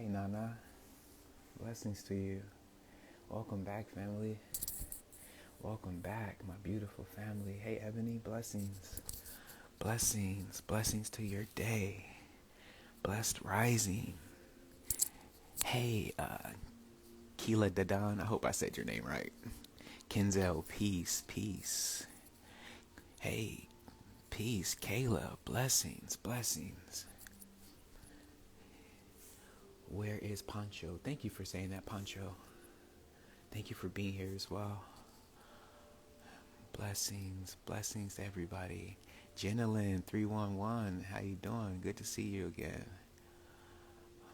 Hey Nana, blessings to you. Welcome back, family. Welcome back, my beautiful family. Hey Ebony, blessings. Blessings to your day. Blessed rising. Hey, Keela Dadan, I hope I said your name right. Kenzel, peace. Hey, peace. Kayla, blessings. Where is Pancho? Thank you for saying that, Pancho. Thank you for being here as well. Blessings to everybody. Jenilyn 311, how you doing? Good to see you again.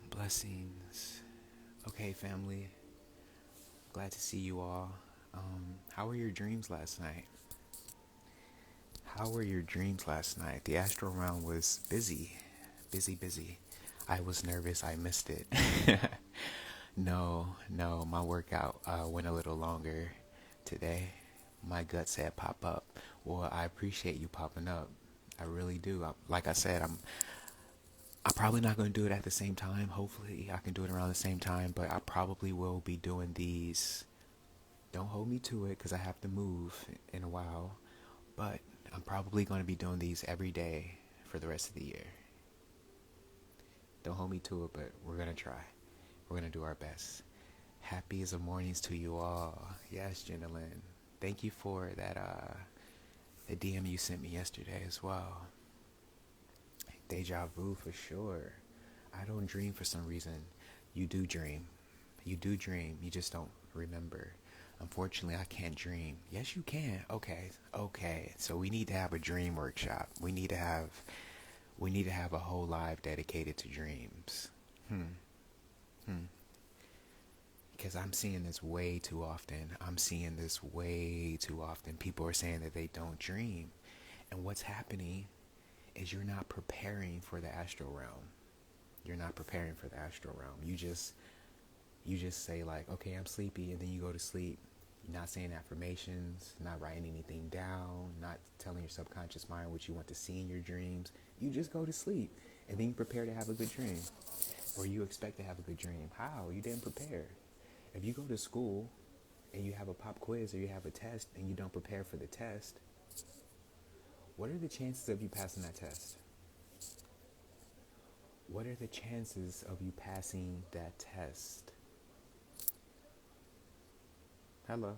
Blessings. Okay, family. Glad to see you all. How were your dreams last night? The astral realm was busy. I was nervous. I missed it. No, my workout went a little longer today. My gut said pop up. Well, I appreciate you popping up. I really do. Like I said, I'm probably not going to do it at the same time. Hopefully, I can do it around the same time, but I probably will be doing these. Don't hold me to it because I have to move in a while, but I'm probably going to be doing these every day for the rest of the year. Don't hold me to it, but we're going to try. We're going to do our best. Happy as of mornings to you all. Yes, Jenilyn. Thank you for that the DM you sent me yesterday as well. Deja vu for sure. I don't dream for some reason. You do dream. You just don't remember. Unfortunately, I can't dream. Yes, you can. Okay. So we need to have a dream workshop. We need to have a whole live dedicated to dreams. Because I'm seeing this way too often. People are saying that they don't dream. And what's happening is you're not preparing for the astral realm. You just say like, okay, I'm sleepy, and then you go to sleep. You're not saying affirmations, not writing anything down, not telling your subconscious mind what you want to see in your dreams. You just go to sleep, and then you prepare to have a good dream. Or you expect to have a good dream. How? You didn't prepare. If you go to school and you have a pop quiz or you have a test and you don't prepare for the test, what are the chances of you passing that test? What are the chances of you passing that test? Hello.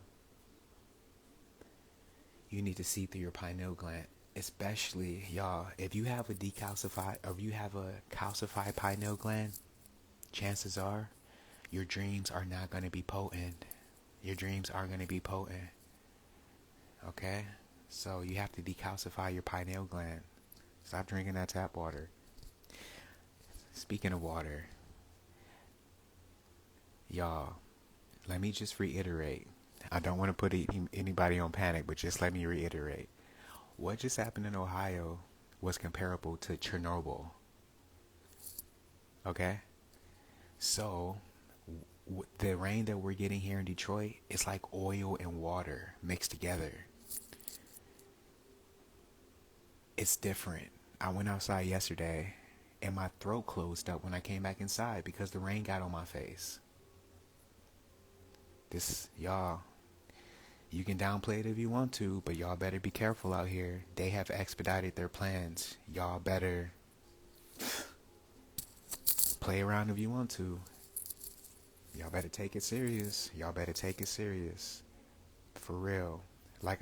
You need to see through your pineal gland. Especially, y'all, if you have a calcified pineal gland, chances are your dreams are not going to be potent. Okay? So you have to decalcify your pineal gland. Stop drinking that tap water. Speaking of water, y'all, let me just reiterate. I don't want to put anybody on panic, but just let me reiterate. What just happened in Ohio was comparable to Chernobyl. Okay? So, the rain that we're getting here in Detroit is like oil and water mixed together. It's different. I went outside yesterday and my throat closed up when I came back inside because the rain got on my face. Y'all, you can downplay it if you want to, but y'all better be careful out here. They have expedited their plans. Y'all better play around if you want to. Y'all better take it serious. For real. Like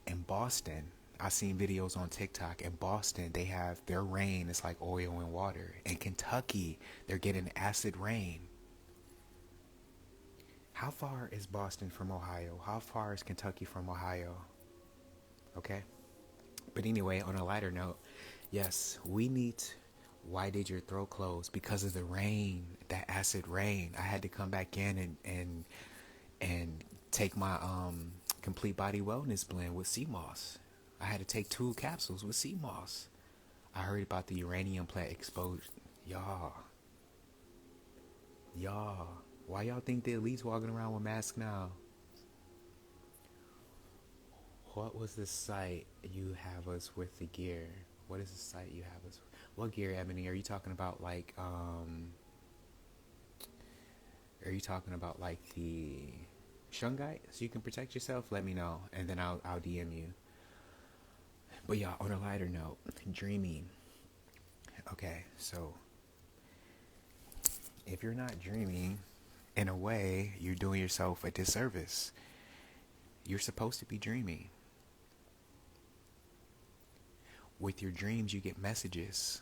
in Boston, I seen videos on TikTok. In Boston, they have their rain is like oil and water. In Kentucky, they're getting acid rain. How far is Boston from Ohio? How far is Kentucky from Ohio? Okay. But anyway, on a lighter note, yes, why did your throat close? Because of the rain, that acid rain. I had to come back in and take my complete body wellness blend with sea moss. I had to take 2 capsules with sea moss. I heard about the uranium plant exposure. Y'all, why y'all think the elite's walking around with masks now? What was the site you have us with the gear? What is the site you have us with? What gear, Ebony? Are you talking about like Are you talking about like the shungite so you can protect yourself? Let me know, and then I'll DM you. But yeah, on a lighter note, dreaming. Okay, so if you're not dreaming, in a way, you're doing yourself a disservice. You're supposed to be dreaming. With your dreams, you get messages.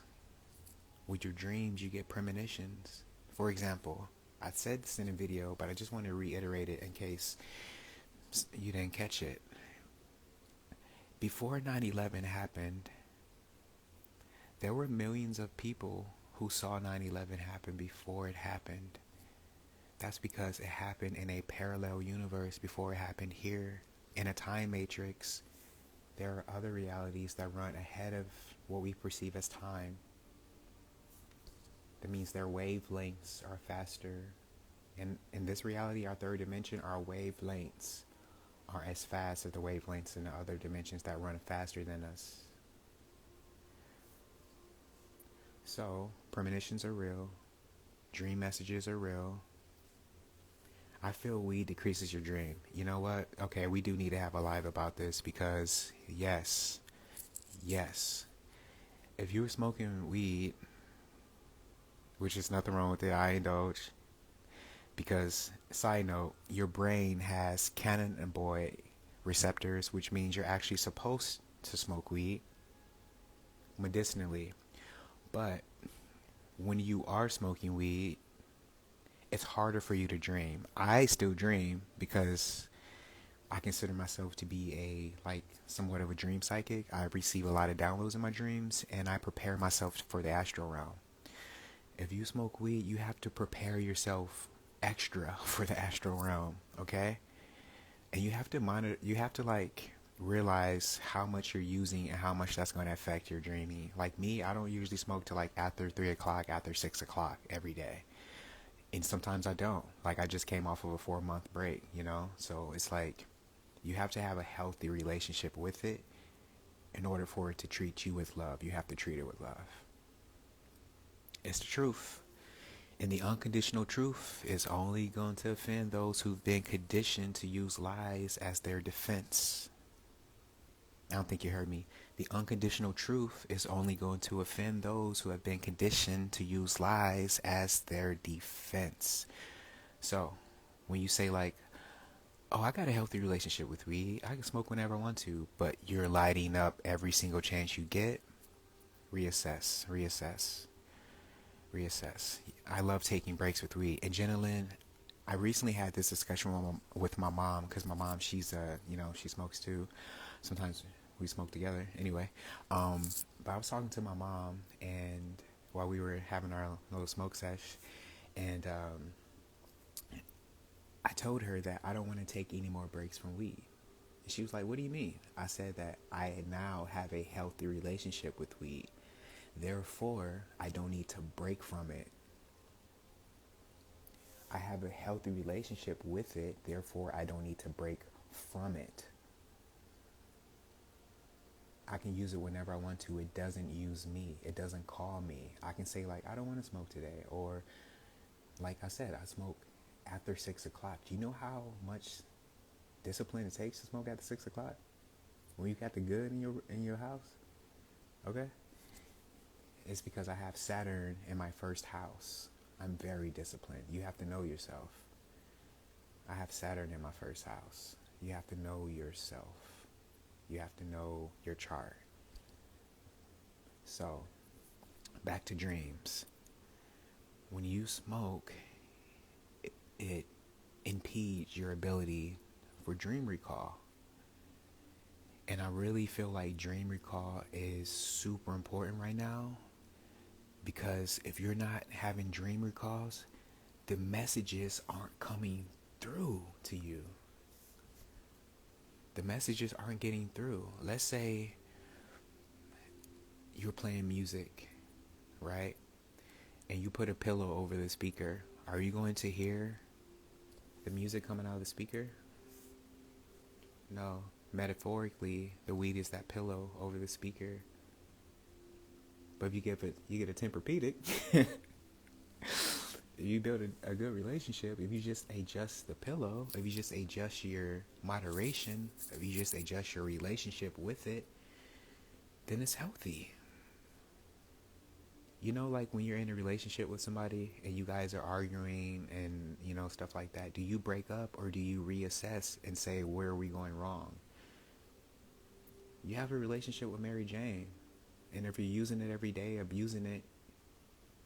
With your dreams, you get premonitions. For example, I said this in a video, but I just want to reiterate it in case you didn't catch it. Before 9/11 happened, there were millions of people who saw 9/11 happen before it happened. That's because it happened in a parallel universe before it happened here. In a time matrix, there are other realities that run ahead of what we perceive as time. That means their wavelengths are faster. And in this reality, our third dimension, our wavelengths are as fast as the wavelengths in the other dimensions that run faster than us. So, premonitions are real. Dream messages are real. I feel weed decreases your dream. You know what? Okay, we do need to have a live about this because, yes, if you were smoking weed, which is nothing wrong with it, I indulge, because, side note, your brain has cannabinoid receptors, which means you're actually supposed to smoke weed medicinally. But when you are smoking weed, it's harder for you to dream. I still dream because I consider myself to be somewhat of a dream psychic. I receive a lot of downloads in my dreams, and I prepare myself for the astral realm. If you smoke weed, you have to prepare yourself extra for the astral realm, okay? And you have to monitor, you have to realize how much you're using and how much that's going to affect your dreaming. Like me, I don't usually smoke till after 3 o'clock, after 6 o'clock every day. And sometimes I don't. I just came off of a 4-month break, So it's you have to have a healthy relationship with it in order for it to treat you with love. You have to treat it with love. It's the truth. And the unconditional truth is only going to offend those who've been conditioned to use lies as their defense. I don't think you heard me. The unconditional truth is only going to offend those who have been conditioned to use lies as their defense. So, when you say oh, I got a healthy relationship with weed, I can smoke whenever I want to, but you're lighting up every single chance you get, reassess. I love taking breaks with weed. And Jenna, I recently had this discussion with my mom, because my mom, she's she smokes too. Sometimes we smoke together. Anyway, but I was talking to my mom, and while we were having our little smoke sesh, and I told her that I don't want to take any more breaks from weed. And she was like, "What do you mean?" I said that I now have a healthy relationship with weed. Therefore, I don't need to break from it. I have a healthy relationship with it. Therefore, I don't need to break from it. I can use it whenever I want to. It doesn't use me. It doesn't call me. I can say I don't want to smoke today. Or like I said, I smoke after 6 o'clock. Do you know how much discipline it takes to smoke after 6 o'clock? When you got the good in your house? Okay? It's because I have Saturn in my first house. I'm very disciplined. You have to know yourself. I have Saturn in my first house. You have to know yourself. You have to know your chart. So, back to dreams. When you smoke, it impedes your ability for dream recall. And I really feel like dream recall is super important right now, because if you're not having dream recalls, the messages aren't coming through to you. The messages aren't getting through. Let's say you're playing music, right? And you put a pillow over the speaker. Are you going to hear the music coming out of the speaker? No. Metaphorically, the weed is that pillow over the speaker. But if you get a Tempur-Pedic, If you build a good relationship, if you just adjust the pillow, if you just adjust your moderation, if you just adjust your relationship with it, then it's healthy. You know, like when you're in a relationship with somebody and you guys are arguing and, you know, stuff like that, do you break up or do you reassess and say, where are we going wrong? You have a relationship with Mary Jane, and if you're using it every day, abusing it,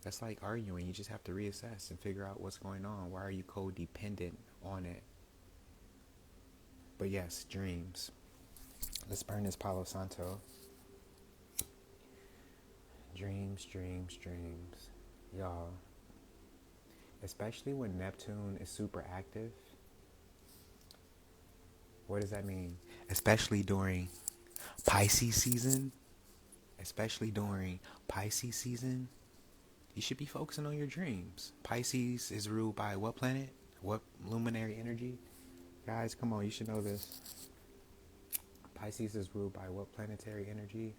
that's like arguing. You just have to reassess and figure out what's going on. Why are you codependent on it? But yes, dreams. Let's burn this Palo Santo. Dreams, dreams, dreams. Y'all, especially when Neptune is super active. What does that mean? Especially during Pisces season. Especially during Pisces season, you should be focusing on your dreams. Pisces is ruled by what planet? What luminary energy? Guys, come on, you should know this. Pisces is ruled by what planetary energy?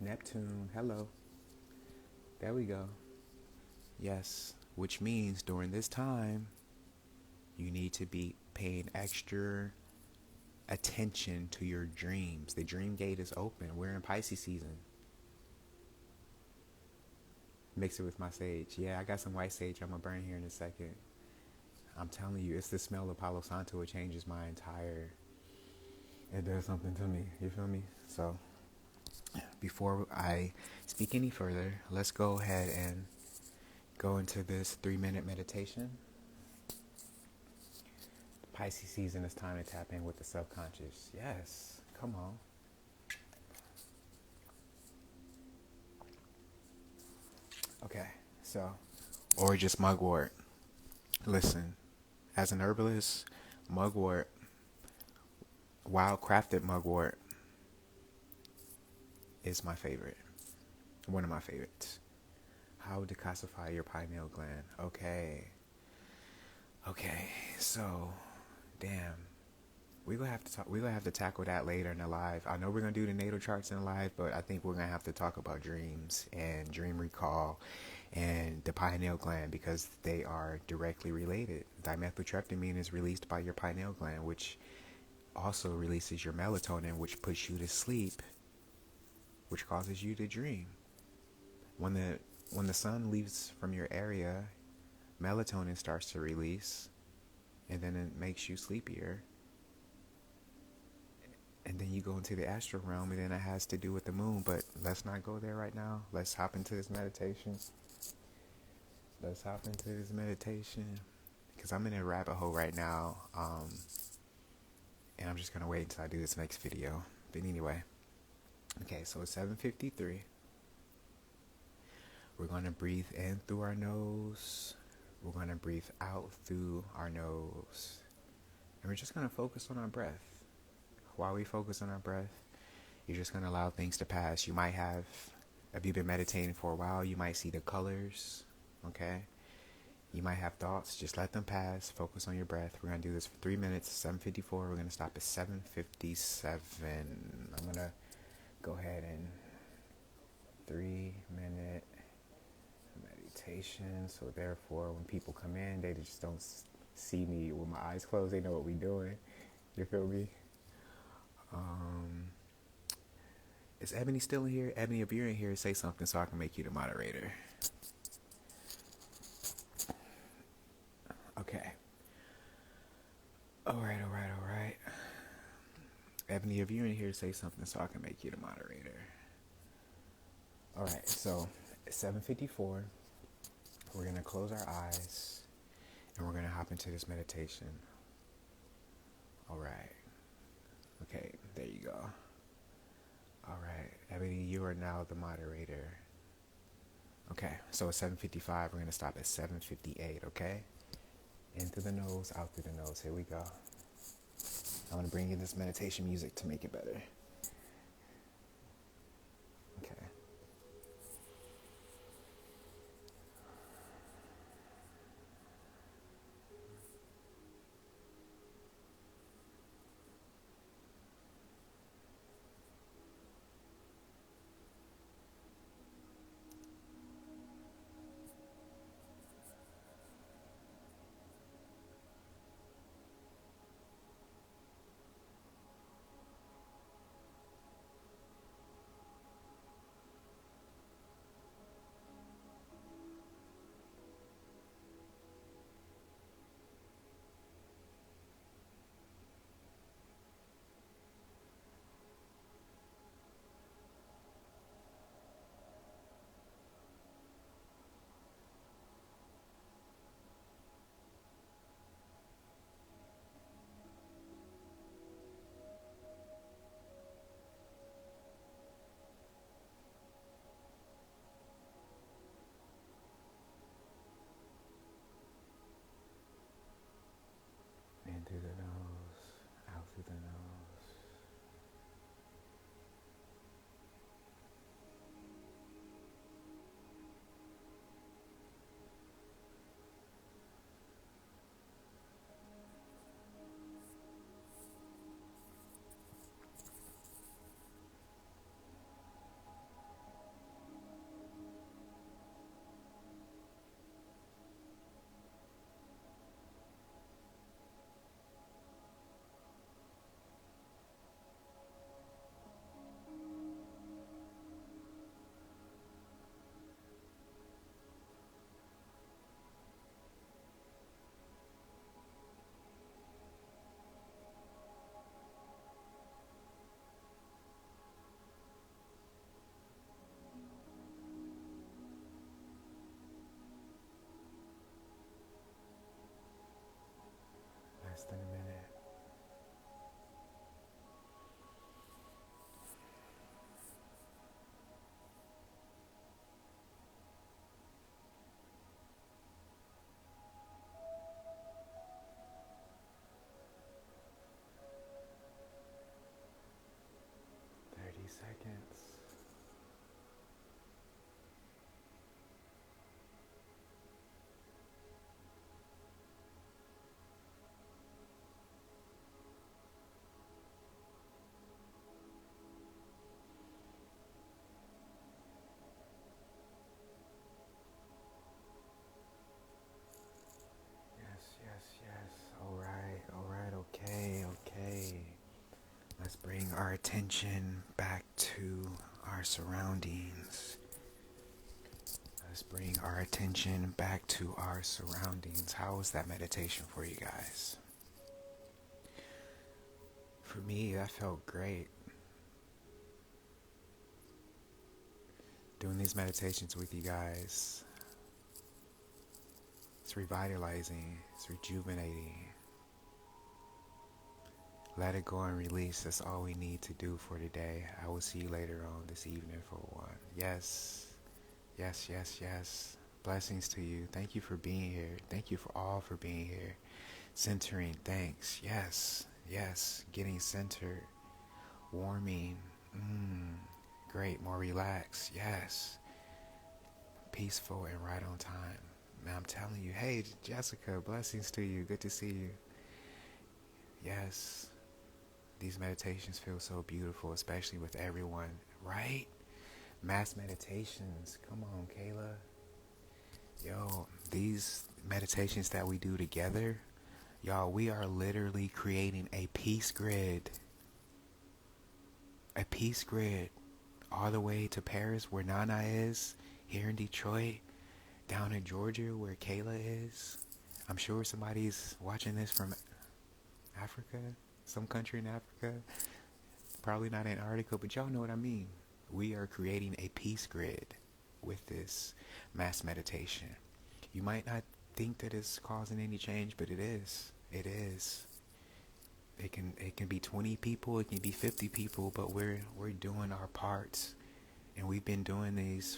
Neptune. Hello. There we go. Yes, which means during this time, you need to be paying extra attention to your dreams. The dream gate is open. We're in Pisces season. Mix it with my sage. Yeah, I got some white sage I'm going to burn here in a second. I'm telling you, it's the smell of Palo Santo. It changes my entire... It does something to me. You feel me? So, before I speak any further, let's go ahead and go into this 3-minute meditation. Pisces season is time to tap in with the subconscious. Yes, come on. Okay, so, or just mugwort. Listen, as an herbalist, mugwort, wild crafted mugwort, is my favorite. One of my favorites. How to decalcify your pineal gland. Okay, so, damn. We're gonna have to tackle that later in the live. I know we're gonna do the natal charts in the live, but I think we're gonna have to talk about dreams and dream recall and the pineal gland because they are directly related. Dimethyltryptamine is released by your pineal gland, which also releases your melatonin, which puts you to sleep, which causes you to dream. When the sun leaves from your area, melatonin starts to release, and then it makes you sleepier. And then you go into the astral realm, and then it has to do with the moon. But let's not go there right now. Let's hop into this meditation. Because I'm in a rabbit hole right now. And I'm just going to wait until I do this next video. But anyway. Okay, so it's 7:53. We're going to breathe in through our nose. We're going to breathe out through our nose. And we're just going to focus on our breath. While we focus on our breath, you're just going to allow things to pass. You might have, if you've been meditating for a while, you might see the colors, okay? You might have thoughts. Just let them pass. Focus on your breath. We're going to do this for 3 minutes, 7:54. We're going to stop at 7:57. I'm going to go ahead and 3-minute meditation. So therefore, when people come in, they just don't see me with my eyes closed. They know what we're doing. You feel me? Is Ebony still in here? Ebony, if you're in here, say something so I can make you the moderator. Okay. All right. Ebony, if you're in here, say something so I can make you the moderator. All right, so it's 7:54. We're going to close our eyes, and we're going to hop into this meditation. All right. Okay, there you go. All right, Ebony, you are now the moderator. Okay, so it's 7:55. We're going to stop at 7:58, okay? In through the nose, out through the nose. Here we go. I'm going to bring in this meditation music to make it better. Okay. attention back to our surroundings. Let's bring our attention back to our surroundings. How was that meditation for you guys? For me, that felt great. Doing these meditations with you guys, it's revitalizing, it's rejuvenating. Let it go and release. That's all we need to do for today. I will see you later on this evening for one. Yes. Yes, yes, yes. Blessings to you. Thank you for being here. Thank you for all for being here. Centering, thanks. Yes, yes. Getting centered. Warming. Great. More relaxed. Yes. Peaceful and right on time. Man, I'm telling you. Hey, Jessica, blessings to you. Good to see you. Yes. These meditations feel so beautiful, especially with everyone, right? Mass meditations. Come on, Kayla. Yo, these meditations that we do together, y'all, we are literally creating a peace grid. A peace grid. All the way to Paris, where Nana is. Here in Detroit. Down in Georgia, where Kayla is. I'm sure somebody's watching this from Africa. Some country in Africa. Probably not Antarctica, but y'all know what I mean. We are creating a peace grid with this mass meditation. You might not think that it's causing any change, but it is. It is. It can be 20 people, it can be 50 people, but we're doing our parts. And we've been doing these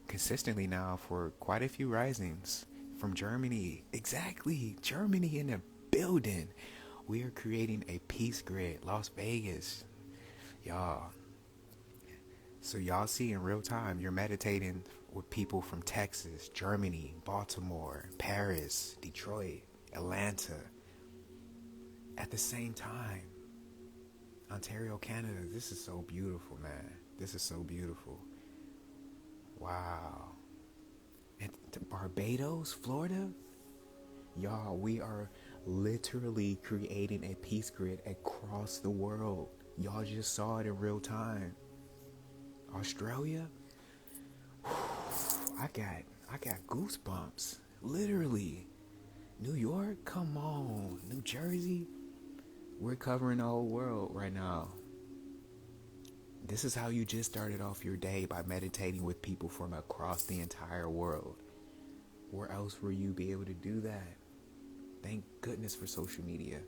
consistently now for quite a few risings. From Germany. Exactly. Germany in the building. We are creating a peace grid. Las Vegas. Y'all. So y'all see in real time, you're meditating with people from Texas, Germany, Baltimore, Paris, Detroit, Atlanta. At the same time, Ontario, Canada. This is so beautiful, man. This is so beautiful. Wow. And Barbados, Florida. Y'all, we are literally creating a peace grid across the world. Y'all just saw it in real time. Australia, I got goosebumps. Literally. New York, come on. New Jersey, we're covering the whole world right now. This is how you just started off your day, by meditating with people from across the entire world. Where else will you be able to do that? Thank goodness for social media.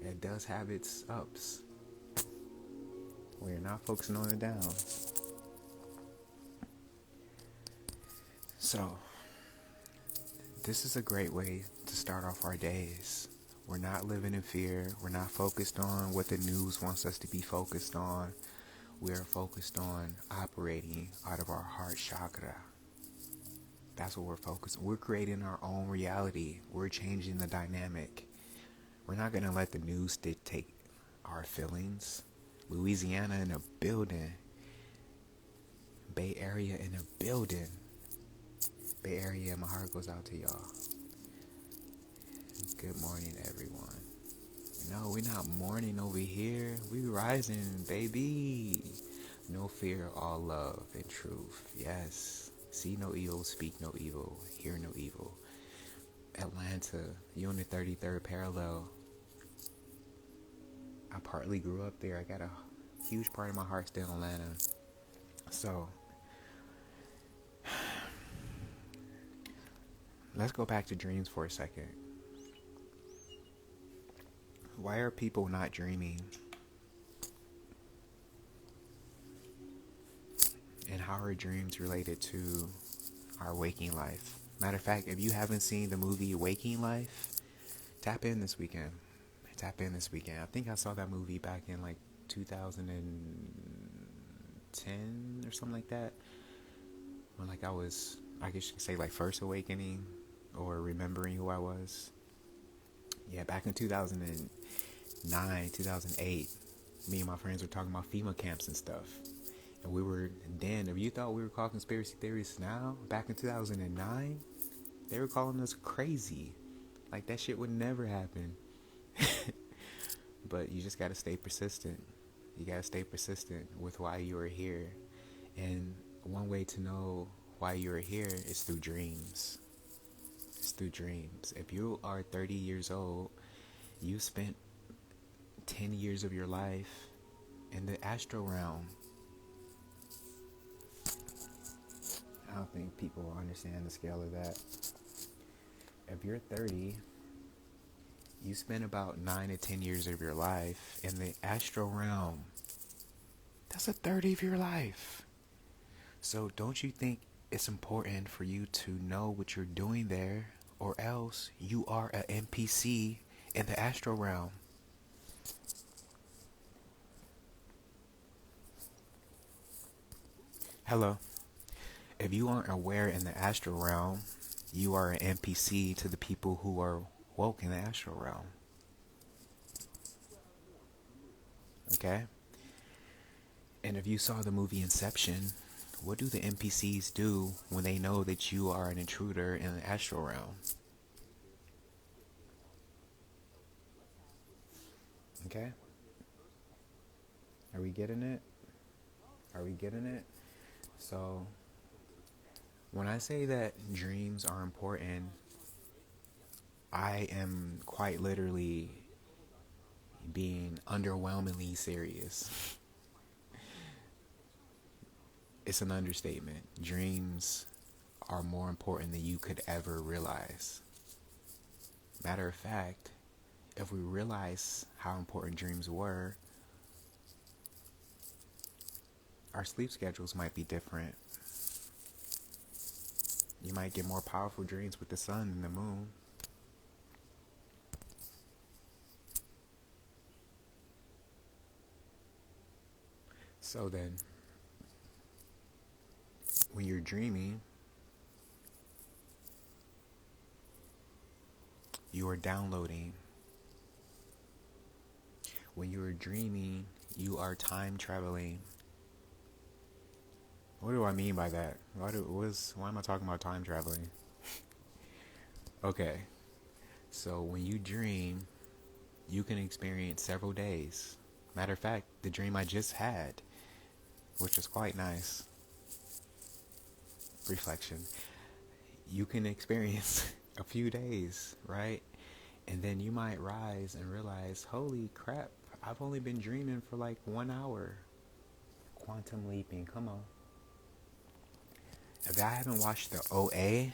It does have its ups. We're not focusing on the downs. So, this is a great way to start off our days. We're not living in fear. We're not focused on what the news wants us to be focused on. We are focused on operating out of our heart chakra. That's what we're focused on. We're creating our own reality. We're changing the dynamic. We're not going to let the news dictate our feelings. Louisiana in a building. Bay Area in a building. Bay Area, my heart goes out to y'all. Good morning, everyone. No, we're not mourning over here. We rising, baby. No fear, all love and truth. Yes. See no evil, speak no evil, hear no evil. Atlanta, you on the 33rd parallel. I partly grew up there. I got a huge part of my heart still in Atlanta. So, let's go back to dreams for a second. Why are people not dreaming? And how are dreams related to our waking life? Matter of fact, if you haven't seen the movie Waking Life, tap in this weekend. I think I saw that movie back in like 2010 or something like that. When like I guess you could say like first awakening or remembering who I was. Yeah, back in 2009, 2008, me and my friends were talking about FEMA camps and stuff. And we were, then, if you thought we were called conspiracy theorists now, back in 2009, they were calling us crazy. Like, that shit would never happen. But you just gotta stay persistent. You gotta stay persistent with why you are here. And one way to know why you are here is through dreams. It's through dreams. If you are 30 years old, you spent 10 years of your life in the astral realm. I don't think people understand the scale of that. If you're 30, you spend about 9 to 10 years of your life in the astral realm. That's a third of your life. So don't you think it's important for you to know what you're doing there, or else you are an NPC in the astral realm? Hello. If you aren't aware in the astral realm, you are an NPC to the people who are woke in the astral realm. Okay? And if you saw the movie Inception, what do the NPCs do when they know that you are an intruder in the astral realm? Okay? Are we getting it? Are we getting it? So, when I say that dreams are important, I am quite literally being underwhelmingly serious. It's an understatement. Dreams are more important than you could ever realize. Matter of fact, if we realize how important dreams were, our sleep schedules might be different. You might get more powerful dreams with the sun and the moon. So then, when you're dreaming, you are downloading. When you are dreaming, you are time traveling. What do I mean by that? Why am I talking about time traveling? Okay, so when you dream, you can experience several days. Matter of fact, the dream I just had, which was quite nice, reflection, you can experience a few days, right? And then you might rise and realize, holy crap, I've only been dreaming for like 1 hour. Quantum leaping, come on. If I haven't watched the OA,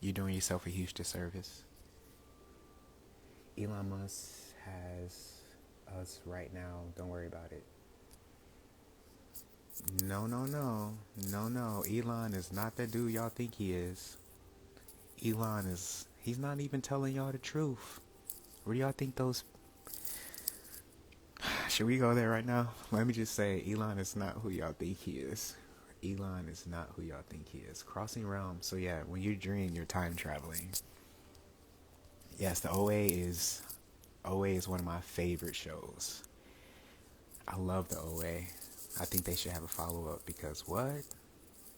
you're doing yourself a huge disservice. Elon Musk has us right now. Don't worry about it. No, no, no. No, no. Elon is not the dude y'all think he is. He's not even telling y'all the truth. What do y'all think those... Should we go there right now? Let me just say, Elon is not who y'all think he is. Elon is not who y'all think he is. Crossing realms. So yeah, when you dream, you're time traveling. Yes, the OA is one of my favorite shows. I love the OA. I think they should have a follow-up because what?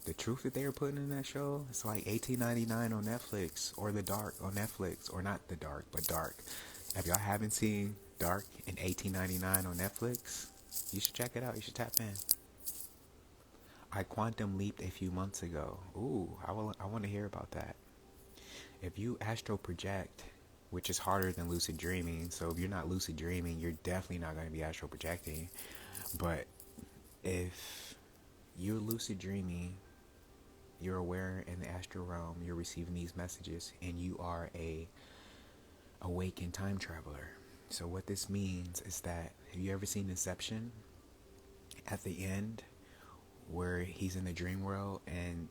The truth that they were putting in that show, it's like $18.99 on Netflix, or The Dark on Netflix, or not The Dark, but Dark. If y'all haven't seen Dark and $18.99 on Netflix, you should check it out. You should tap in. I quantum leaped a few months ago. Ooh, I want to hear about that. If you astral project, which is harder than lucid dreaming, so if you're not lucid dreaming, you're definitely not going to be astral projecting. But if you're lucid dreaming, you're aware in the astral realm, you're receiving these messages, and you are a awakened time traveler. So what this means is that, have you ever seen Inception? At the end, where he's in the dream world and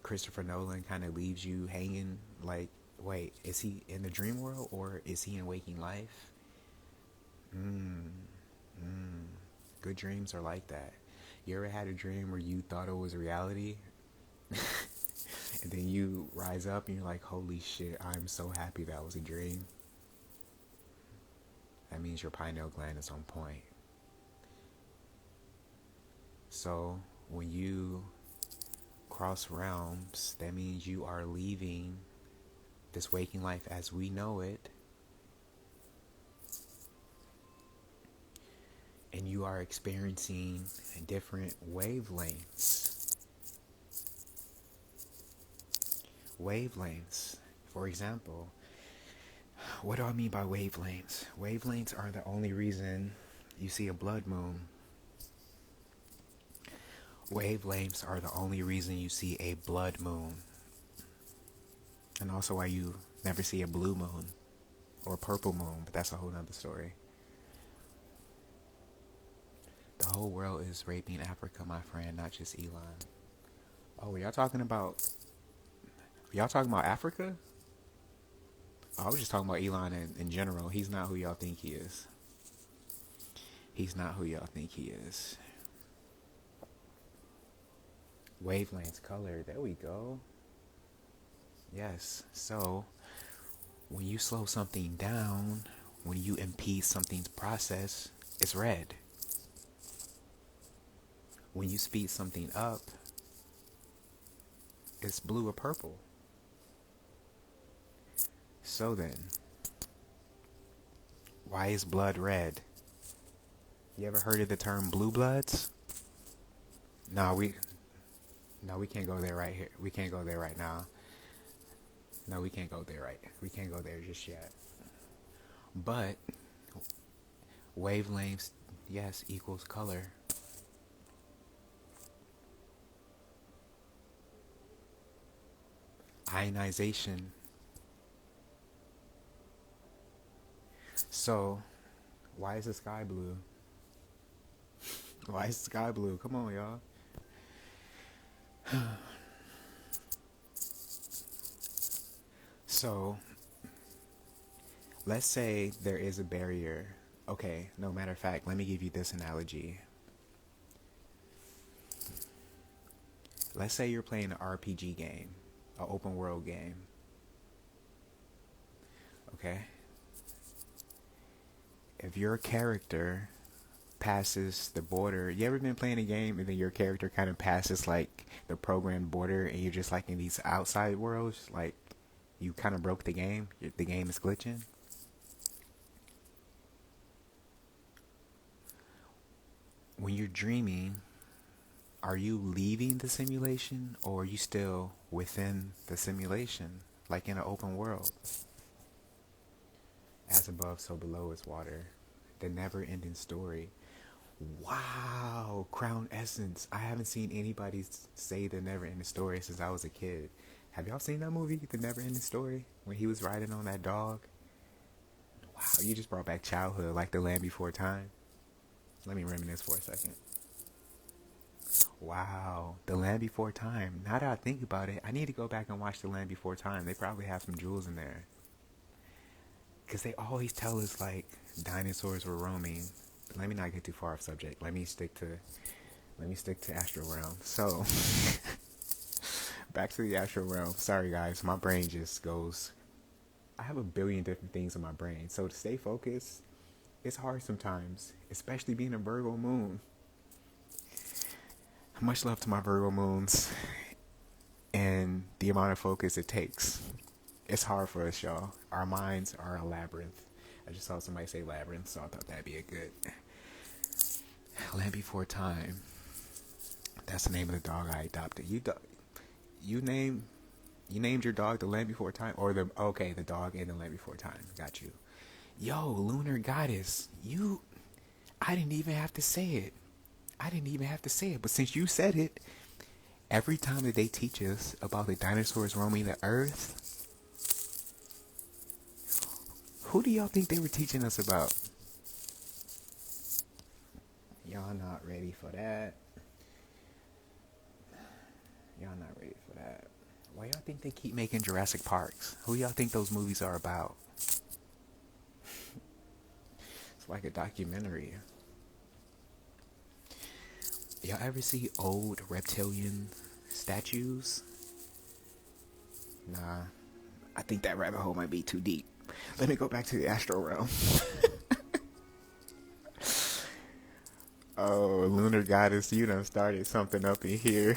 Christopher Nolan kind of leaves you hanging like, wait, is he in the dream world or is he in waking life? Good dreams are like that. You ever had a dream where you thought it was reality? And then you rise up and you're like, holy shit, I'm so happy that was a dream. That means your pineal gland is on point. So when you cross realms, that means you are leaving this waking life as we know it, and you are experiencing different wavelengths. Wavelengths. For example, what do I mean by wavelengths? Wavelengths are the only reason you see a blood moon. Wavelengths are the only reason you see a blood moon. And also why you never see a blue moon or a purple moon, but that's a whole nother story. The whole world is raping Africa, my friend, not just Elon. Oh, y'all talking about Africa? Oh, I was just talking about Elon in general. He's not who y'all think he is. He's not who y'all think he is. Wavelengths, color, there we go. Yes, so when you slow something down, when you impede something's process, it's red. When you speed something up, it's blue or purple. So then, why is blood red? You ever heard of the term blue bloods? No, we can't go there right here. We can't go there right now. No, we can't go there right. We can't go there just yet. But wavelengths, yes, equals color. Ionization. So, why is the sky blue? Why is the sky blue? Come on, y'all. So, let's say there is a barrier. Okay, no matter of fact, let me give you this analogy. Let's say you're playing an RPG game, an open world game. Okay? If your character passes the border, you ever been playing a game and then your character kind of passes like the programmed border and you're just like in these outside worlds, like you kind of broke the game, the game is glitching? When you're dreaming, are you leaving the simulation or are you still within the simulation, like in an open world? As above, so below is water. The never-ending story. Wow, Crown Essence. I haven't seen anybody say the never-ending story since I was a kid. Have y'all seen that movie, The Never-Ending Story? When he was riding on that dog? Wow, you just brought back childhood, like The Land Before Time. Let me reminisce for a second. Wow, The Land Before Time. Now that I think about it, I need to go back and watch The Land Before Time. They probably have some jewels in there. Because they always tell us, like, dinosaurs were roaming. But let me not get too far off subject. Let me stick to Astral Realm. So, back to the Astral Realm. Sorry, guys. My brain just goes... I have a billion different things in my brain. So, to stay focused, it's hard sometimes. Especially being a Virgo moon. Much love to my Virgo moons. And the amount of focus it takes. It's hard for us, y'all. Our minds are a labyrinth. I just saw somebody say labyrinth, so I thought that'd be a good... Land Before Time. That's the name of the dog I adopted. You named your dog the Land Before Time? Or the dog in the Land Before Time. Got you. Yo, Lunar Goddess. I didn't even have to say it. But since you said it, every time that they teach us about the dinosaurs roaming the earth, who do y'all think they were teaching us about? Y'all not ready for that. Why y'all think they keep making Jurassic Parks? Who y'all think those movies are about? It's like a documentary. Y'all ever see old reptilian statues? Nah, I think that rabbit hole might be too deep. Let me go back to the Astral Realm. Oh, Lunar Goddess, you done started something up in here.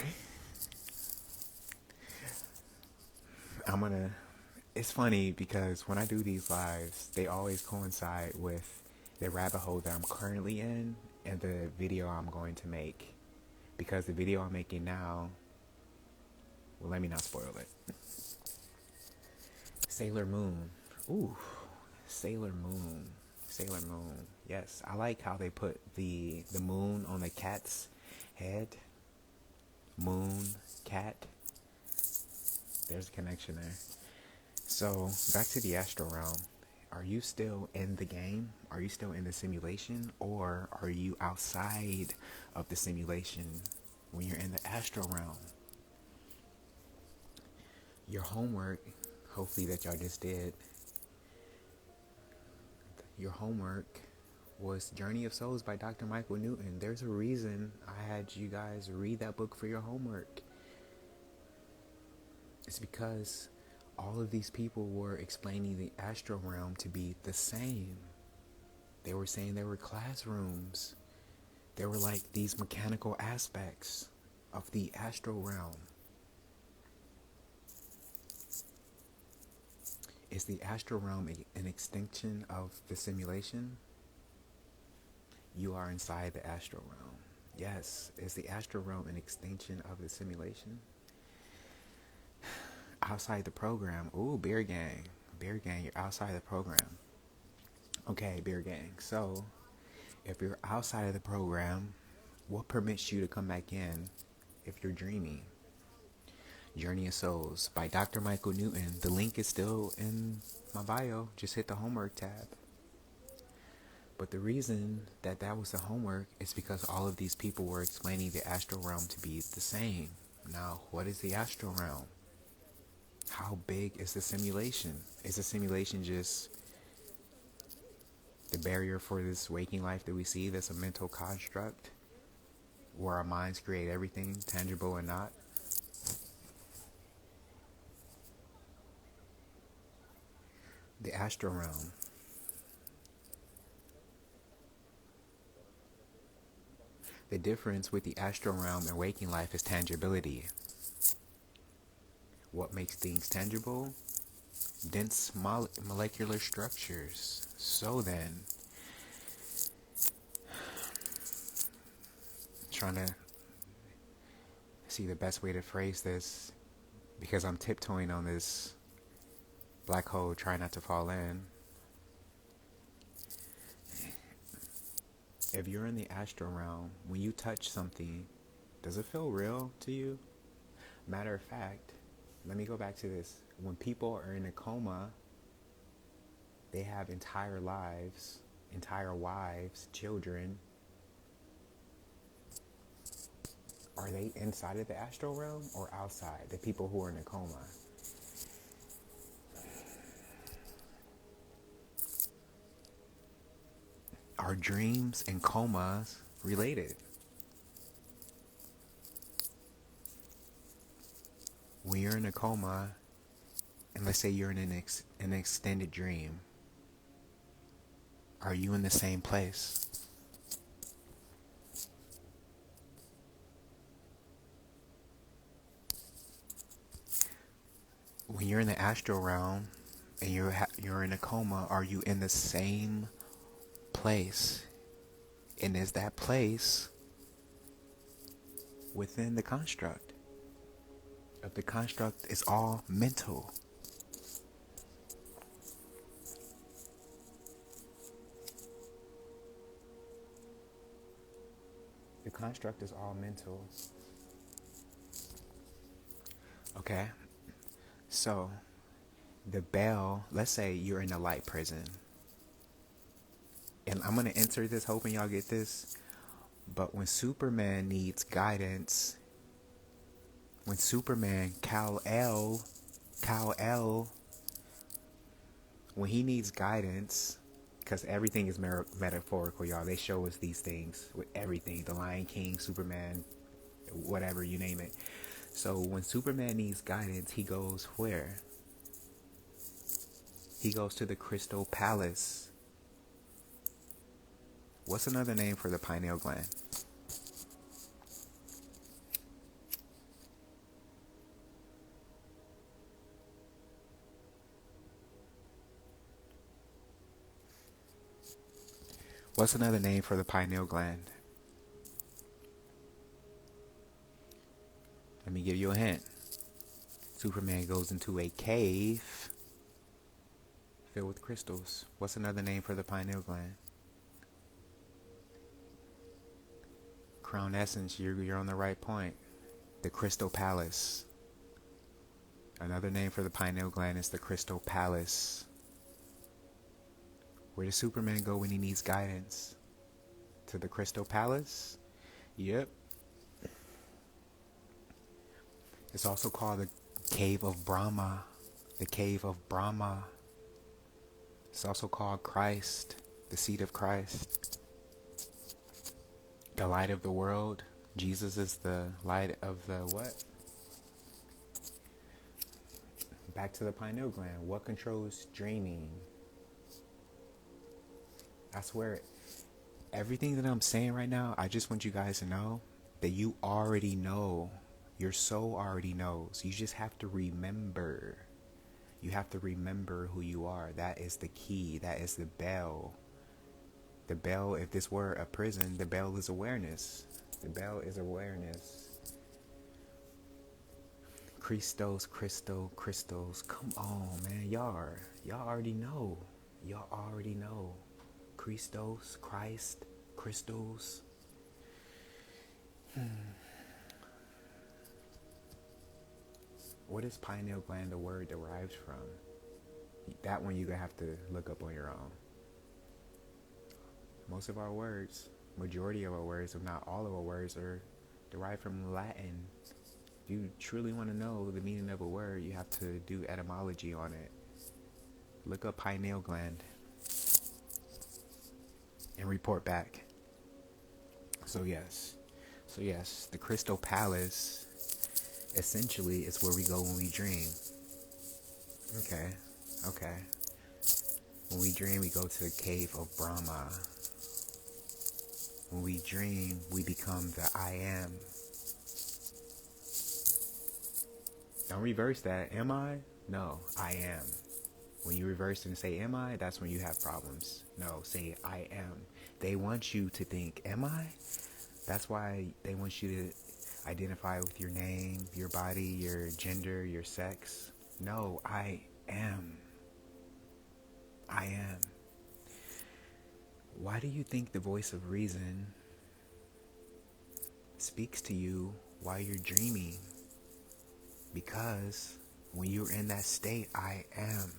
It's funny because when I do these lives, they always coincide with the rabbit hole that I'm currently in. in the video I'm going to make. Because the video I'm making now, well, let me not spoil it. Sailor Moon. Ooh, Sailor Moon. Sailor Moon. Yes, I like how they put the moon on the cat's head. Moon, cat. There's a connection there. So, back to the astral realm. Are you still in the game? Are you still in the simulation? Or are you outside of the simulation when you're in the astral realm? Your homework, hopefully that y'all just did, your homework was Journey of Souls by Dr. Michael Newton. There's a reason I had you guys read that book for your homework. It's because all of these people were explaining the astral realm to be the same. They were saying there were classrooms. There were like these mechanical aspects of the astral realm. Is the astral realm an extension of the simulation? You are inside the astral realm. Yes. Is the astral realm an extension of the simulation? Outside the program. Ooh, beer gang. Beer gang, you're outside the program. Okay, beer gang. So, if you're outside of the program, what permits you to come back in if you're dreaming? Journey of Souls by Dr. Michael Newton. The link is still in my bio. Just hit the homework tab. But the reason that was the homework is because all of these people were explaining the astral realm to be the same. Now, what is the astral realm? How big is the simulation? Is the simulation just the barrier for this waking life that we see that's a mental construct where our minds create everything, tangible and not? The astral realm. The difference with the astral realm and waking life is tangibility. What makes things tangible? Dense molecular structures. So then, trying to see the best way to phrase this, because I'm tiptoeing on this black hole, trying not to fall in. If you're in the astral realm, when you touch something, does it feel real to you? Matter of fact, let me go back to this. When people are in a coma, they have entire lives, entire wives, children. Are they inside of the astral realm or outside? The people who are in a coma. Are dreams and comas related? When you're in a coma, and let's say you're in an extended dream, are you in the same place? When you're in the astral realm and you're in a coma, are you in the same place? And is that place within the construct? If the construct is all mental, the construct is all mental. Okay, so the bell, let's say you're in a light prison, and I'm going to insert this hoping y'all get this, but when Superman needs guidance, when Superman, Kal-El, when he needs guidance, because everything is metaphorical, y'all. They show us these things with everything. The Lion King, Superman, whatever, you name it. So when Superman needs guidance, he goes where? He goes to the Crystal Palace. What's another name for the pineal gland? What's another name for the pineal gland? Let me give you a hint. Superman goes into a cave filled with crystals. What's another name for the pineal gland? Crown Essence, you're on the right point. The Crystal Palace. Another name for the pineal gland is the Crystal Palace. Where does Superman go when he needs guidance? To the Crystal Palace? Yep. It's also called the Cave of Brahma. The Cave of Brahma. It's also called Christ, the seat of Christ. The light of the world. Jesus is the light of the what? Back to the pineal gland. What controls dreaming? I swear, everything that I'm saying right now, I just want you guys to know that you already know. Your soul already knows. You just have to remember. You have to remember who you are. That is the key. That is the bell. The bell, if this were a prison, the bell is awareness. The bell is awareness. Christos, crystals. Come on, man. Y'all already know. Y'all already know. Christos, Christ, crystals. What is pineal gland the word derives from? That one you're going to have to look up on your own. Most of our words, majority of our words, if not all of our words, are derived from Latin. If you truly want to know the meaning of a word, you have to do etymology on it. Look up pineal gland and report back. So yes, the Crystal Palace essentially is where we go when we dream. Okay. When we dream, we go to the cave of Brahma. When we dream, we become the I am. Don't reverse that. Am I? No, I am. When you reverse and say am I, that's when you have problems. No, say I am. They want you to think, am I? That's why they want you to identify with your name, your body, your gender, your sex. No, I am. I am. Why do you think the voice of reason speaks to you while you're dreaming? Because when you're in that state, I am.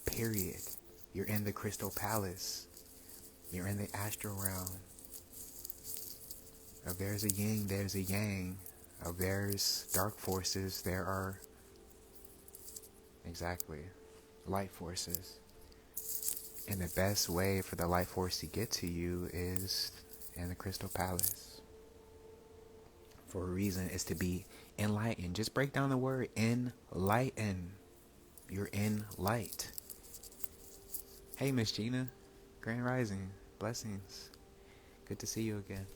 Period. You're in the Crystal Palace. You're in the astral realm. If there's a yin, there's a yang. If there's dark forces, there are exactly light forces. And the best way for the light force to get to you is in the Crystal Palace. For a reason, is to be enlightened. Just break down the word enlighten. You're in light. Hey, Miss Gina. Grand Rising. Blessings. Good to see you again.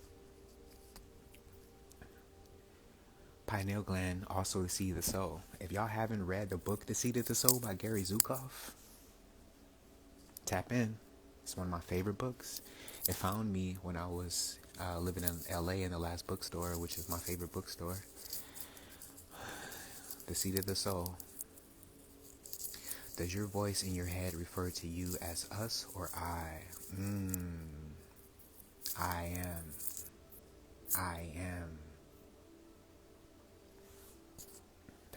Pineal gland, also the seat of the soul. If y'all haven't read the book The Seat of the Soul by Gary Zukav, tap in. It's one of my favorite books. It found me when I was living in LA in the last bookstore, which is my favorite bookstore. The Seat of the Soul. Does your voice in your head refer to you as us or I? I am. I am.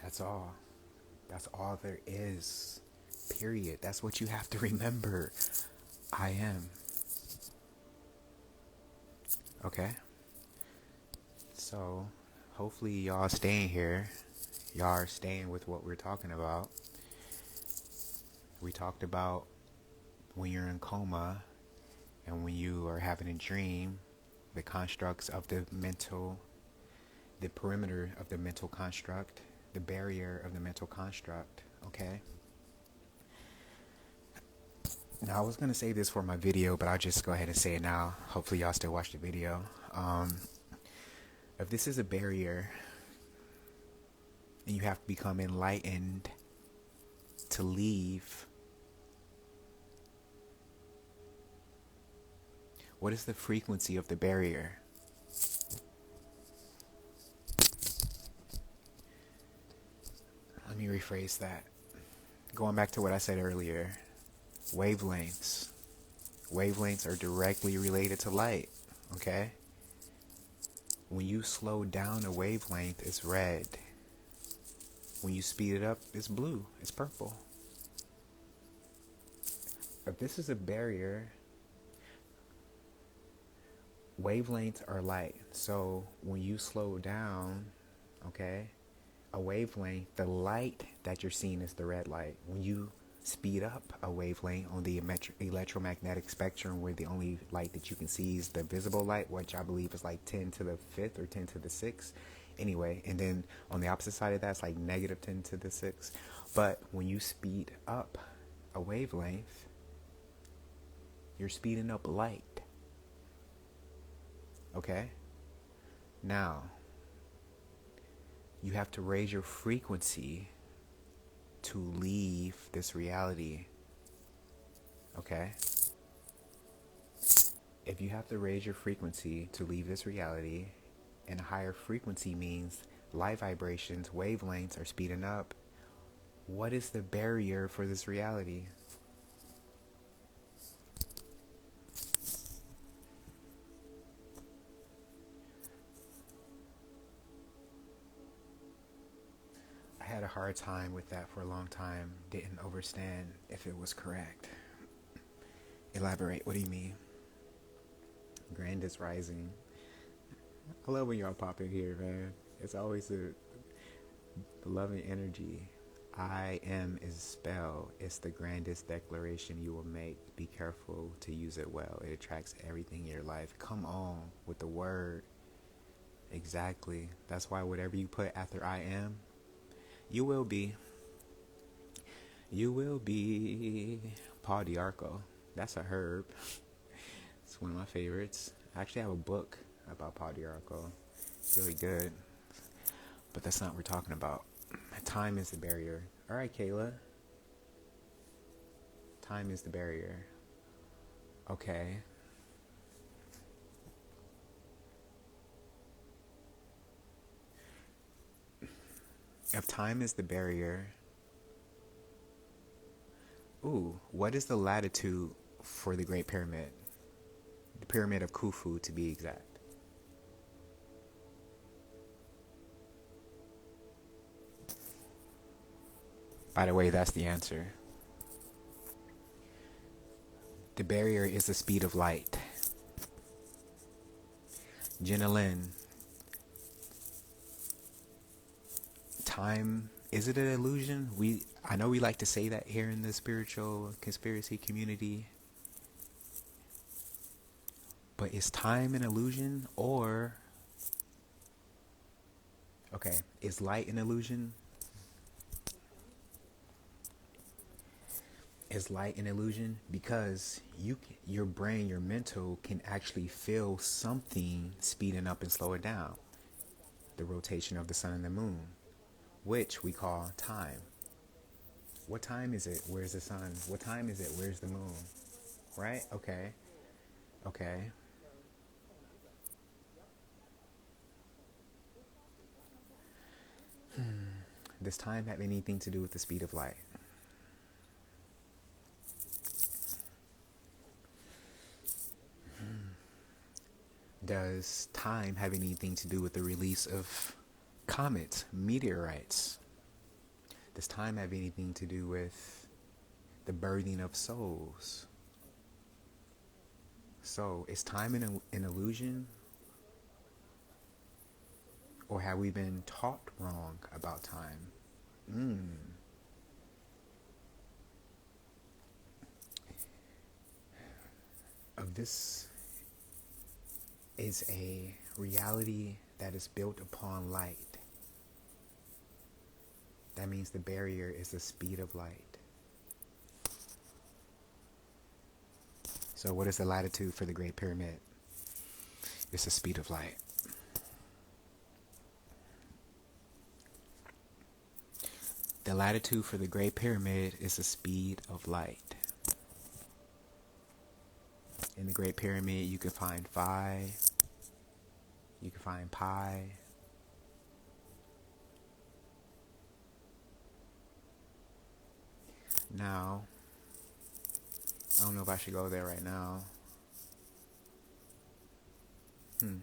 That's all. That's all there is. Period. That's what you have to remember. I am. Okay? So, hopefully y'all staying here. Y'all are staying with what we're talking about. We talked about when you're in coma and when you are having a dream, the constructs of the mental, the perimeter of the mental construct, the barrier of the mental construct, okay? Now, I was going to say this for my video, but I'll just go ahead and say it now. Hopefully y'all still watch the video. If this is a barrier and you have to become enlightened to leave, what is the frequency of the barrier? me rephrase that. Going back to what I said earlier, wavelengths. Wavelengths are directly related to light, okay? When you slow down a wavelength, it's red. When you speed it up, it's blue, it's purple. If this is a barrier, wavelengths are light. So when you slow down, okay, a wavelength, the light that you're seeing is the red light. When you speed up a wavelength on the electromagnetic spectrum, where the only light that you can see is the visible light, which I believe is like 10 to the 5th or 10 to the 6th. Anyway, and then on the opposite side of that, it's like negative 10 to the 6th. But when you speed up a wavelength, you're speeding up light. Okay? Now, you have to raise your frequency to leave this reality. Okay? If you have to raise your frequency to leave this reality, and a higher frequency means light vibrations, wavelengths are speeding up, what is the barrier for this reality? I had a hard time with that for a long time. Didn't understand if it was correct. Elaborate. What do you mean? Grandest rising. I love when y'all pop in here, man. It's always a loving energy. I am is a spell. It's the grandest declaration you will make. Be careful to use it well. It attracts everything in your life. Come on with the word. Exactly. That's why whatever you put after I am, you will be. You will be. Paul Diarco. That's a herb. It's one of my favorites. I actually have a book about Paul Diarco. It's really good. But that's not what we're talking about. Time is the barrier. All right, Kayla. Time is the barrier. Okay. If time is the barrier, what is the latitude for the Great Pyramid? The Pyramid of Khufu, to be exact. By the way, that's the answer. The barrier is the speed of light. Jenna Lynn, time, is it an illusion? I know we like to say that here in the spiritual conspiracy community. But is time an illusion, or okay, is light an illusion? Is light an illusion? Because your brain, your mental can actually feel something speeding up and slow it down. The rotation of the sun and the moon, which we call time. What time is it? Where's the sun? What time is it? Where's the moon? Right? Okay. Does time have anything to do with the speed of light? Does time have anything to do with the release of comets, meteorites? Does time have anything to do with the birthing of souls? So, is time an illusion? Or have we been taught wrong about time? This is a reality that is built upon light. That means the barrier is the speed of light. So what is the latitude for the Great Pyramid? It's the speed of light. The latitude for the Great Pyramid is the speed of light. In the Great Pyramid, you can find phi, you can find pi, Now, I don't know if I should go there right now. Hmm.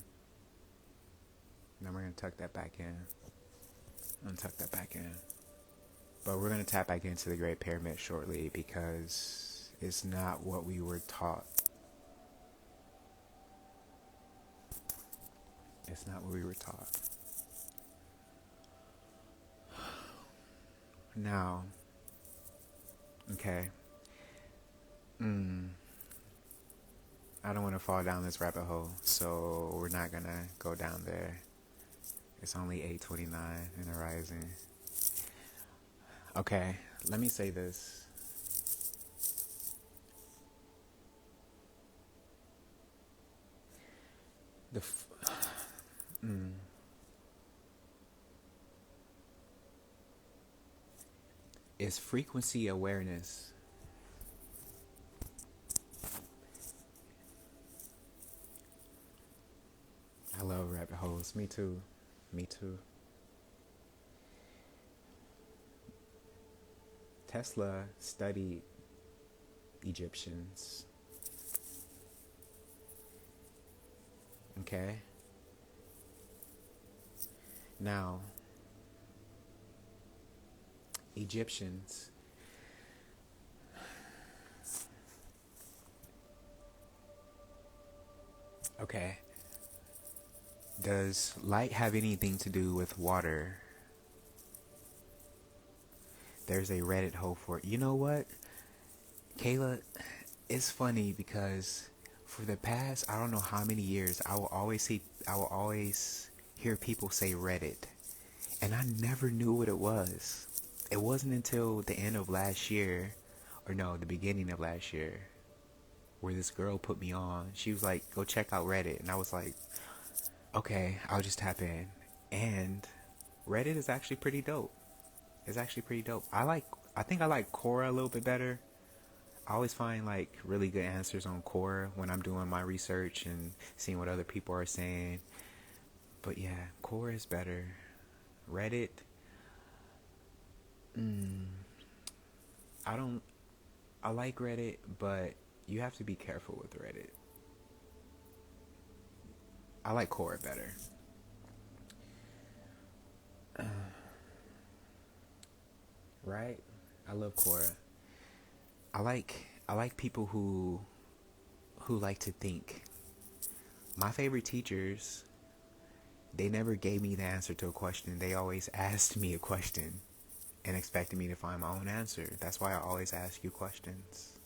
Now we're going to tuck that back in. I'm going to tuck that back in. But we're going to tap back into the Great Pyramid shortly because it's not what we were taught. It's not what we were taught. Now, okay. I don't want to fall down this rabbit hole, so we're not going to go down there. It's only 8:29 in the rising. Okay, let me say this. The Is frequency awareness. I love rabbit holes. Me too. Me too. Tesla studied Egyptians. Okay? Now, Egyptians. Okay. Does light have anything to do with water? There's a Reddit hole for it. You know what? Kayla, it's funny because for the past I don't know how many years I will always hear people say Reddit. And I never knew what it was. It wasn't until the end of last year, or no, the beginning of last year, where this girl put me on. She was like, go check out Reddit. And I was like, okay, I'll just tap in. And Reddit is actually pretty dope. It's actually pretty dope. I think I like Quora a little bit better. I always find like really good answers on Quora when I'm doing my research and seeing what other people are saying. But yeah, Quora is better. Reddit, I don't. I like Reddit, but you have to be careful with Reddit. I like Quora better. Right? I love Quora. I like people who like to think. My favorite teachers, they never gave me the answer to a question. They always asked me a question and expected me to find my own answer. That's why I always ask you questions.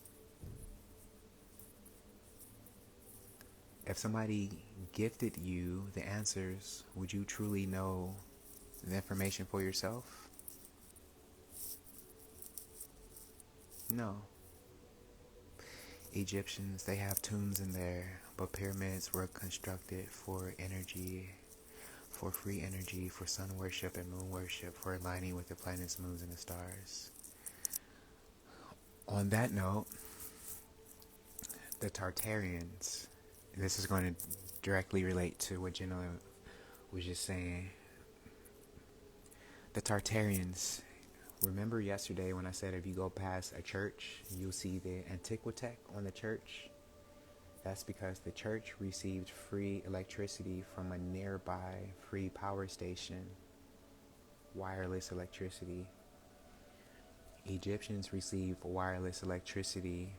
If somebody gifted you the answers, would you truly know the information for yourself? No. Egyptians, they have tombs in there, but pyramids were constructed for energy, for free energy, for sun worship and moon worship, for aligning with the planets, moons, and the stars. On that note, the Tartarians, this is going to directly relate to what Jenna was just saying. The Tartarians, remember yesterday when I said if you go past a church, you'll see the Antiquitech on the church? That's because the church received free electricity from a nearby free power station, wireless electricity. Egyptians received wireless electricity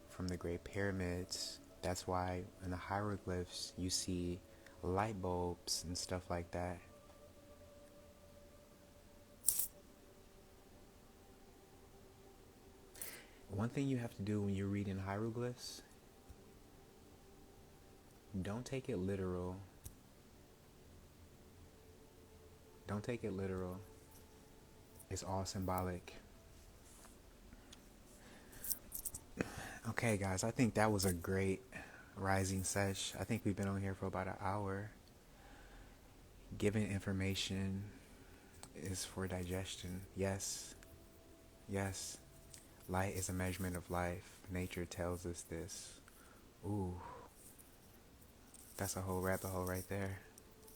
from the Great Pyramids. That's why in the hieroglyphs you see light bulbs and stuff like that. One thing you have to do when you're reading hieroglyphs, don't take it literal. Don't take it literal. It's all symbolic. Okay, guys, I think that was a great rising sesh. I think we've been on here for about an hour. Giving information is for digestion. Yes. Yes. Light is a measurement of life. Nature tells us this. Ooh. That's a whole rabbit hole right there.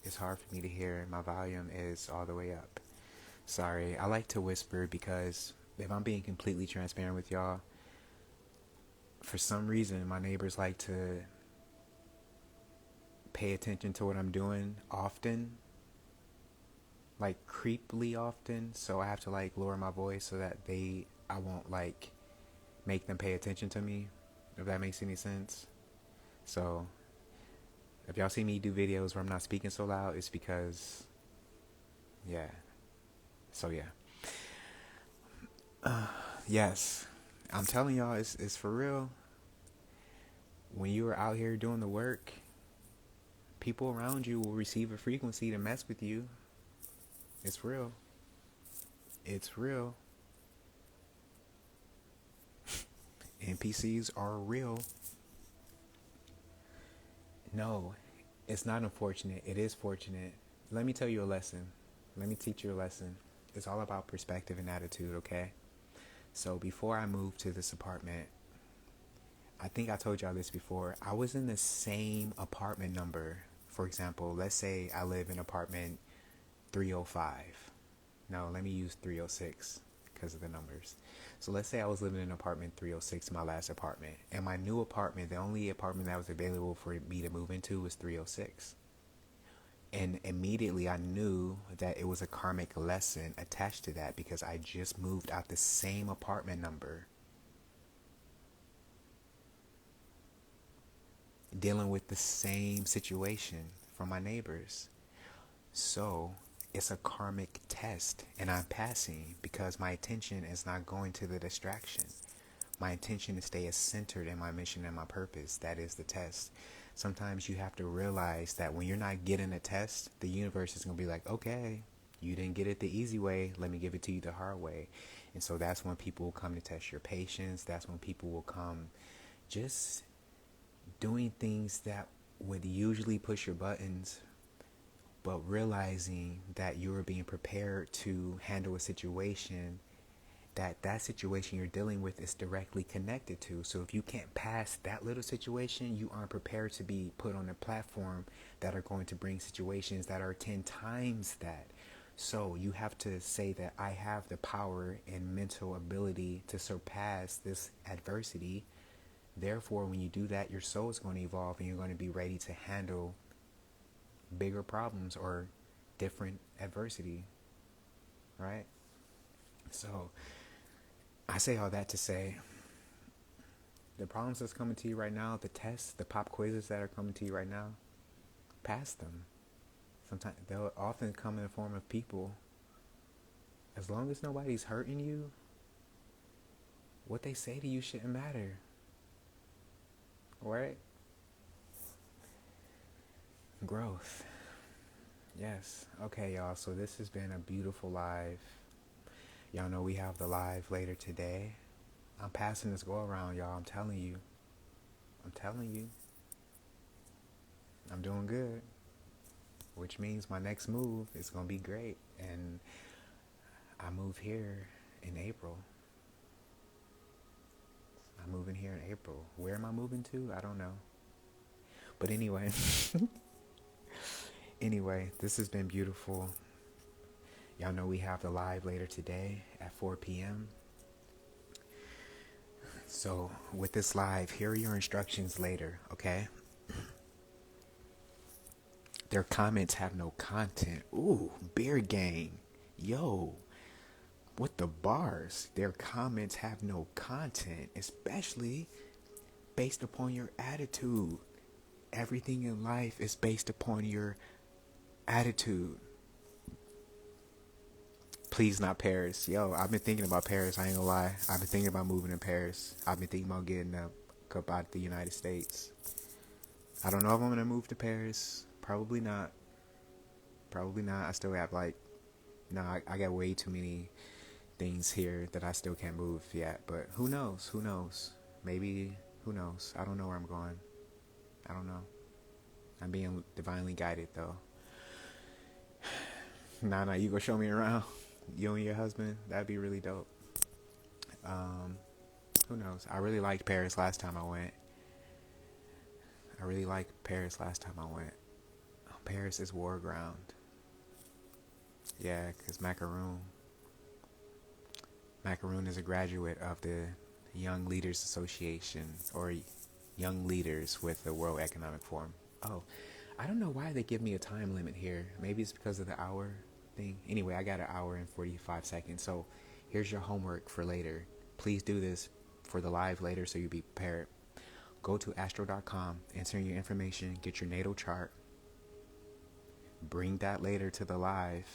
It's hard for me to hear. My volume is all the way up. Sorry. I like to whisper because if I'm being completely transparent with y'all, for some reason my neighbors like to pay attention to what I'm doing often, like creepily often. So I have to like lower my voice so that I won't like make them pay attention to me, if that makes any sense. So if y'all see me do videos where I'm not speaking so loud, it's because, yeah. So yeah. Yes, I'm telling y'all, it's for real. When you are out here doing the work, people around you will receive a frequency to mess with you. It's real. It's real. NPCs are real. No, it's not unfortunate. It is fortunate. Let me tell you a lesson. Let me teach you a lesson. It's all about perspective and attitude, okay? So before I moved to this apartment, I think I told y'all this before. I was in the same apartment number. For example, let's say I live in apartment 305. No, let me use 306 because of the numbers. So let's say I was living in apartment 306 in my last apartment. And my new apartment, the only apartment that was available for me to move into was 306. And immediately I knew that it was a karmic lesson attached to that because I just moved out the same apartment number, dealing with the same situation from my neighbors. So it's a karmic test, and I'm passing because my attention is not going to the distraction. My intention is to stay as centered in my mission and my purpose. That is the test. Sometimes you have to realize that when you're not getting a test, the universe is going to be like, okay, you didn't get it the easy way. Let me give it to you the hard way. And so that's when people will come to test your patience. That's when people will come just doing things that would usually push your buttons, but realizing that you are being prepared to handle a situation that situation you're dealing with is directly connected to. So if you can't pass that little situation, you aren't prepared to be put on a platform that are going to bring situations that are 10 times that. So you have to say that I have the power and mental ability to surpass this adversity. Therefore, when you do that, your soul is going to evolve and you're going to be ready to handle bigger problems or different adversity, right? So I say all that to say the problems that's coming to you right now, the tests, the pop quizzes that are coming to you right now, pass them. Sometimes they'll often come in the form of people. As long as nobody's hurting you, what they say to you shouldn't matter. Right? Growth. Yes. Okay, y'all. So this has been a beautiful live. Y'all know we have the live later today. I'm passing this go around, y'all. I'm telling you. I'm doing good. Which means my next move is going to be great. And I move here in April. I'm moving here in April. Where am I moving to? I don't know. But anyway. Anyway, this has been beautiful. Y'all know we have the live later today at 4 p.m. So with this live, here are your instructions later, okay? Their comments have no content. Ooh, beer gang. Yo, with the bars. Their comments have no content, especially based upon your attitude. Everything in life is based upon your attitude. Please, not Paris. Yo, I've been thinking about Paris. I ain't gonna lie. I've been thinking about moving to Paris. I've been thinking about getting up out of the United States. I don't know if I'm gonna move to Paris. Probably not. I still have I got way too many things here that I still can't move yet. But who knows? Maybe, who knows? I don't know where I'm going. I don't know. I'm being divinely guided though. Nah, you go show me around. You and your husband, that'd be really dope. Who knows? I really liked Paris last time I went. Paris is war ground. Yeah, because macaroon. Macaroon is a graduate of the Young Leaders Association, or Young Leaders with the World Economic Forum. Oh, I don't know why they give me a time limit here. Maybe it's because of the hour thing. Anyway, I got an hour and 45 seconds. So here's your homework for later. Please do this for the live later so you be prepared. Go to astro.com, enter your information, get your natal chart. Bring that later to the live.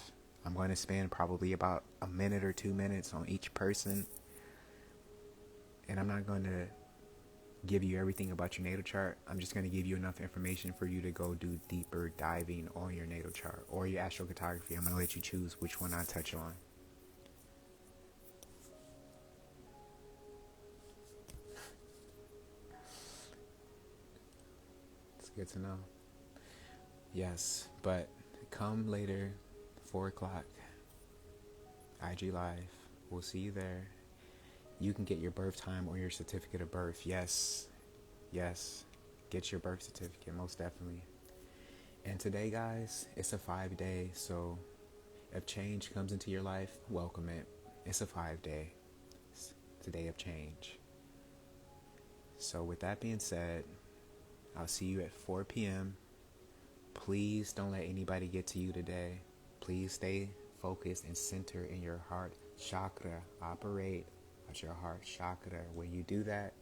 I'm going to spend probably about a minute or 2 minutes on each person. And I'm not going to give you everything about your natal chart. I'm just going to give you enough information for you to go do deeper diving on your natal chart or your astrocartography. I'm going to let you choose which one I touch on. It's good to know. Yes, but come later, 4 o'clock, IG Live. We'll see you there. You can get your birth time or your certificate of birth. Yes, yes, get your birth certificate, most definitely. And today, guys, it's a 5-day, so if change comes into your life, welcome it. It's a 5-day. It's a day of change. So with that being said, I'll see you at 4 p.m. Please don't let anybody get to you today. Please stay focused and centered in your heart chakra. Operate at your heart chakra. When you do that,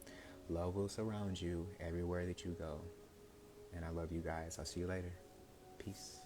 love will surround you everywhere that you go. And I love you guys. I'll see you later. Peace.